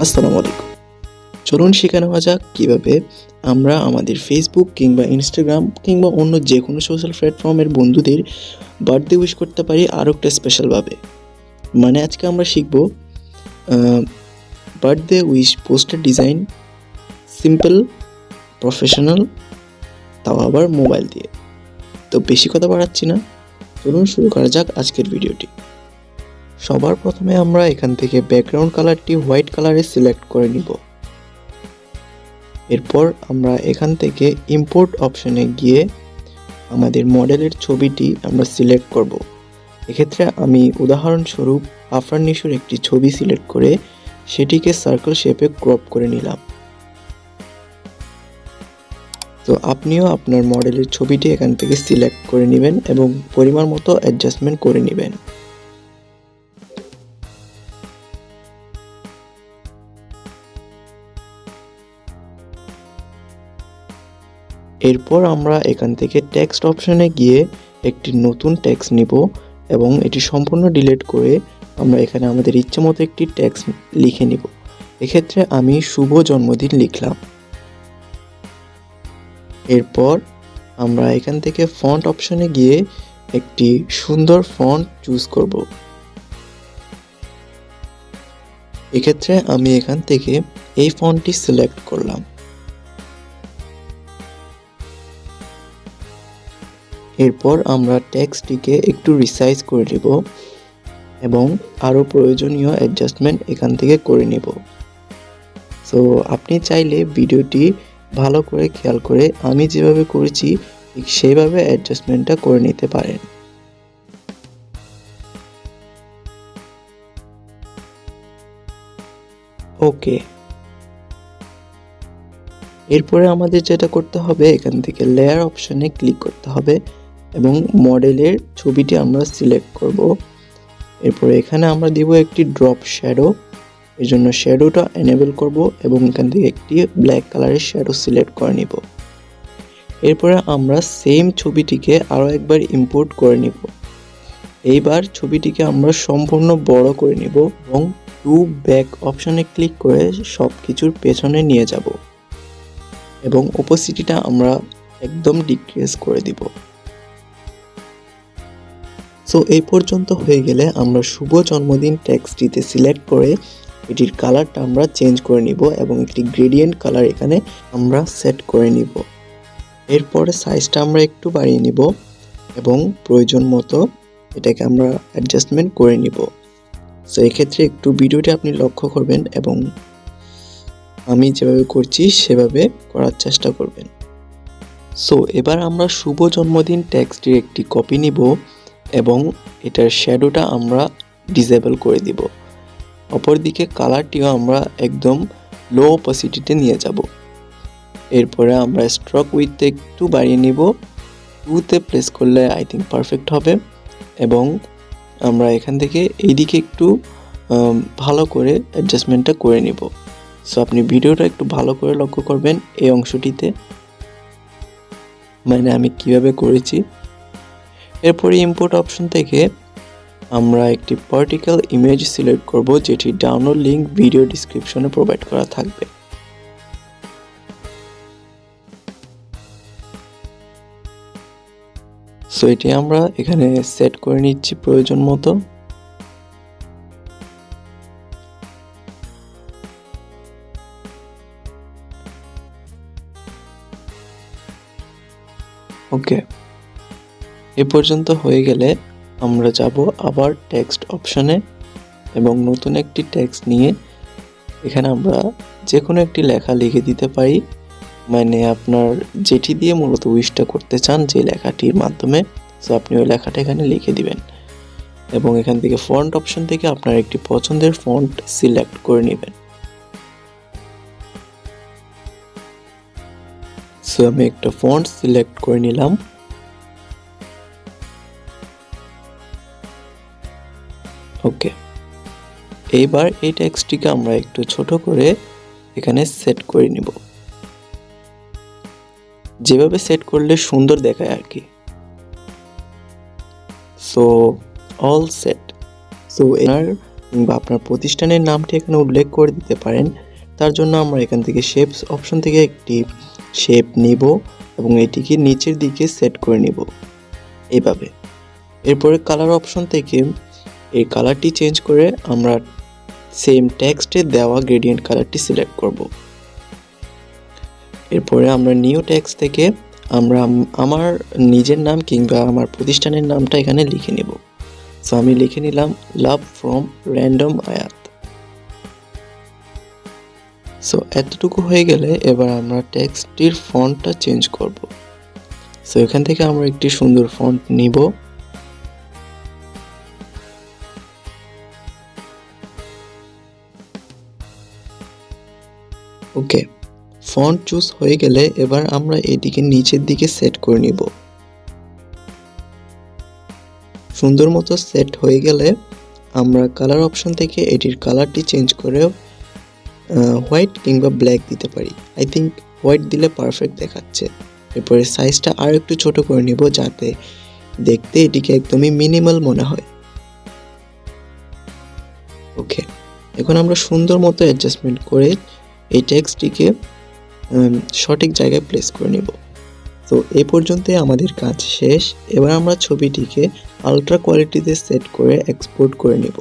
আসসালামু আলাইকুম। চলুন শিখে নেওয়া যাক কিভাবে আমরা আমাদের ফেসবুক কিংবা ইনস্টাগ্রাম কিংবা অন্য যে কোনো সোশ্যাল প্ল্যাটফর্মের বন্ধুদের বার্থডে উইশ করতে পারি আরও একটা স্পেশালভাবে। মানে আজকে আমরা শিখব birthday wish poster design, simple, professional, তাও আবার মোবাইল দিয়ে। তো বেশি কথা বাড়াচ্ছি না, চলুন শুরু করা যাক আজকের ভিডিওটি। সবার প্রথমে আমরা এখান থেকে ব্যাকগ্রাউন্ড কালারটি হোয়াইট কালারে সিলেক্ট করে নিব। এরপর আমরা এখান থেকে ইম্পোর্ট অপশনে গিয়ে আমাদের মডেলের ছবিটি আমরা সিলেক্ট করব। এক্ষেত্রে আমি উদাহরণস্বরূপ আফরান নিশোর একটি ছবি সিলেক্ট করে সেটিকে সার্কেল শেপে ক্রপ করে নিলাম। তো আপনিও আপনার মডেলের ছবিটি এখান থেকে সিলেক্ট করে নেবেন এবং পরিমাণ মতো অ্যাডজাস্টমেন্ট করে নেবেন। এরপর আমরা এখান থেকে টেক্সট অপশনে গিয়ে একটি নতুন টেক্সট নিব এবং এটি সম্পূর্ণ ডিলিট করে আমরা এখানে আমাদের ইচ্ছে মতো একটি টেক্সট লিখে নিব। এক্ষেত্রে আমি শুভ জন্মদিন লিখলাম। এরপর আমরা এখান থেকে ফন্ট অপশনে গিয়ে একটি সুন্দর ফন্ট চুজ করব। এক্ষেত্রে আমি এখান থেকে এই ফন্টটি সিলেক্ট করলাম। এরপর আমরা টেক্সটটিকে একটু রিসাইজ করে নিব এবং আরও প্রয়োজনীয় অ্যাডজাস্টমেন্ট এখান থেকে করে নিব। সো আপনি চাইলে ভিডিওটি ভালো করে খেয়াল করে আমি যেভাবে করেছি ঠিক সেইভাবে অ্যাডজাস্টমেন্টটা করে নিতে পারেন। ওকে, এরপরে আমাদের যেটা করতে হবে এখান থেকে লেয়ার অপশনে ক্লিক করতে হবে এবং মডেলের ছবিটি আমরা সিলেক্ট করব। এরপরে এখানে আমরা দিব একটি ড্রপ শ্যাডো, এর জন্য শ্যাডোটা এনেবল করব এবং এখান থেকে একটি ব্ল্যাক কালারের শ্যাডো সিলেক্ট করে নিব। এরপরে আমরা সেম ছবিটিকে আরও একবার ইম্পোর্ট করে নিব। এইবার ছবিটিকে আমরা সম্পূর্ণ বড় করে নিব এবং টু ব্যাক অপশনে ক্লিক করে সব কিছুর পেছনে নিয়ে যাব এবং ওপোসিটিটা আমরা একদম ডিক্রিজ করে দিব। সো এই পর্যন্ত হয়ে গেলে আমরা শুভ জন্মদিন টেক্সটটিতে সিলেক্ট করে এটির কালারটা আমরা চেঞ্জ করে নিব এবং একটি গ্রেডিয়েন্ট কালার এখানে আমরা সেট করে নিব। এরপরে সাইজটা আমরা একটু বাড়িয়ে নিব এবং প্রয়োজন মতো এটাকে আমরা অ্যাডজাস্টমেন্ট করে নিব। সো এক্ষেত্রে একটু ভিডিওটি আপনি লক্ষ্য করবেন এবং আমি যেভাবে করছি সেভাবে করার চেষ্টা করবেন। সো এবার আমরা শুভ জন্মদিন টেক্সটির একটি কপি নিব এবং এটার শ্যাডোটা আমরা ডিসেবল করে দিব। অপরদিকে কালারটিও আমরা একদম লো অপাসিটিতে নিয়ে যাব। এরপরে আমরা স্ট্রোক উইথটা একটু বাড়িয়ে নিব, 2তে প্লেস করলে আই থিঙ্ক পারফেক্ট হবে এবং আমরা এখান থেকে এইদিকে একটু ভালো করে অ্যাডজাস্টমেন্টটা করে নিব। সো আপনি ভিডিওটা একটু ভালো করে লক্ষ্য করবেন এই অংশটিতে, মানে আমি কিভাবে করেছি। এরপরে ইম্পোর্ট অপশন থেকে আমরা একটি পার্টিকেল ইমেজ সিলেক্ট করব যেটি ডাউনলোড লিংক ভিডিও ডেসক্রিপশনে প্রোভাইড করা থাকবে। সো এটি আমরা এখানে সেট করে নিচ্ছি প্রয়োজন মতো। ওকে, এ পর্যন্ত হয়ে গেলে আমরা যাব আবার টেক্সট অপশনে এবং নতুন একটি টেক্সট নিয়ে এখানে আমরা যে কোনো একটি লেখা লিখে দিতে পারি, মানে আপনার যেটি দিয়ে মূলত উইশটা করতে চান যে লেখাটির মাধ্যমে। সো আপনি ওই লেখাটা এখানে লিখে দিবেন এবং এখান থেকে ফন্ট অপশন থেকে আপনার একটি পছন্দের ফন্ট সিলেক্ট করে নেবেন। সো আমি একটা ফন্ট সিলেক্ট করে নিলাম। ওকে, এইবার এই টেক্সটটিকে আমরা একটু ছোট করে এখানে সেট করে নিব, যেভাবে সেট করলে সুন্দর দেখায় আর কি। So all set. সো এর কিংবা আপনার প্রতিষ্ঠানের নামটি এখানে উল্লেখ করে দিতে পারেন। তার জন্য আমরা এখান থেকে শেপস অপশন থেকে একটি শেপ নিব এবং এটিকে নিচের দিকে সেট করে নিব এইভাবে। এরপরে কালার অপশন থেকে এই কালারটি চেঞ্জ করে আমরা সেম টেক্সটে দেওয়া গ্রেডিয়েন্ট কালারটি সিলেক্ট করব। এরপরে আমরা নিউ টেক্সট থেকে আমরা আমার নিজের নাম কিংবা আমার প্রতিষ্ঠানের নামটা এখানে লিখে নেব। সো আমি লিখে নিলাম লাভ ফ্রম র্যান্ডম আয়াত। সো এতটুকু হয়ে গেলে এবার আমরা টেক্সটটির ফন্টটা চেঞ্জ করব। সো এখান থেকে আমরা একটি সুন্দর ফন্ট নিব। ওকে, ফন্ট চুজ হয়ে গেলে এবার আমরা এটিকে নিচের দিকে সেট করে নিব। সুন্দর মতো সেট হয়ে গেলে আমরা কালার অপশন থেকে এটির কালারটি চেঞ্জ করে হোয়াইট কিংবা ব্ল্যাক দিতে পারি। আই থিঙ্ক হোয়াইট দিলে পারফেক্ট দেখাচ্ছে। এরপরে সাইজটা আর একটু ছোট করে নিব যাতে দেখতে এটিকে একদমই মিনিমাল মনে হয়। ওকে, এখন আমরা সুন্দর মতো অ্যাডজাস্টমেন্ট করে এই টেক্সটটিকে সঠিক জায়গায় প্লেস করে নিব। তো এই পর্যন্তই আমাদের কাজ শেষ। এবার আমরা ছবিটিকে আলট্রা কোয়ালিটিতে সেট করে এক্সপোর্ট করে নিব।